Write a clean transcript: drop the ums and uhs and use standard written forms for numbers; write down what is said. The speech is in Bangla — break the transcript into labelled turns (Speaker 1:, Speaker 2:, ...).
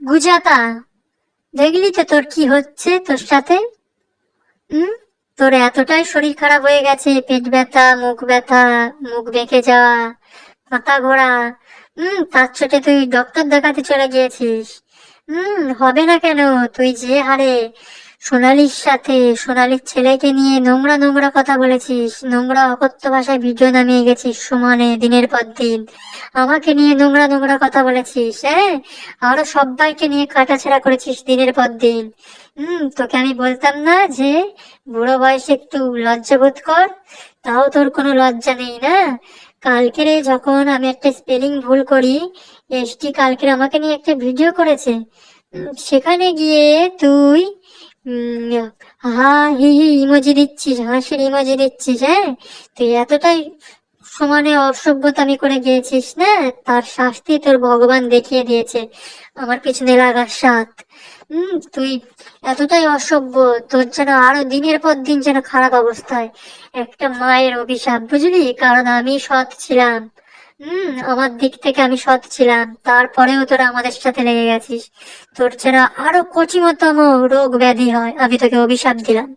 Speaker 1: গুজাতা, দেখলি তো তোর কি হচ্ছে তোর সাথে? হুম? তোর এতটাই শরীর খারাপ হয়ে গেছে, পেট ব্যথা, মুখ ব্যথা, মুখ বেঁকে যাওয়া, মাথা ঘোরা। তার চোটে তুই ডক্টর দেখাতে চলে গিয়েছিস। হবে না কেন? তুই যে হারে সোনালির সাথে, সোনালির ছেলেকে নিয়ে নোংরা নোংরা কথা বলেছিস, নোংরা অকথ্য ভাষায় ভিডিও নামিয়ে গেছিস সমানে দিনের পর দিন। আমাকে নিয়ে নোংরা নোংরা কথা বলেছিস, হ্যাঁ? আরো সবাইকে নিয়ে কাটাছেঁড়া করেছিস দিনের পর দিন। তোকে আমি বলতাম না যে বুড়ো বয়সে একটু লজ্জা বোধ কর? তাও তোর কোনো লজ্জা নেই না? কালকেরে যখন আমি একটা স্পেলিং ভুল করি, এসটি কালকের আমাকে নিয়ে একটা ভিডিও করেছে। সেখানে গিয়ে তুই উম হা হি হি ইমোজি দিচ্ছিস, হাসির ইমোজি দিচ্ছিস, হ্যাঁ? তুই এতটাই সমানে অসভ্যতামি করে গিয়েছিস না, তার শাস্তি তোর ভগবান দেখিয়ে দিয়েছে আমার পিছনে লাগার সাথ। তুই এতটাই অসভ্য, তোর যেন আরো দিনের পর দিন যেন খারাপ অবস্থায়। একটা মায়ের অভিশাপ, বুঝলি? কারণ আমি সৎ ছিলাম। আমার দিক থেকে আমি সৎ ছিলাম, তারপরেও তোরা আমাদের সাথে লেগে গেছিস। তোর যেন আরো কঠিনতম রোগ ব্যাধি হয়, আমি তোকে অভিশাপ দিলাম।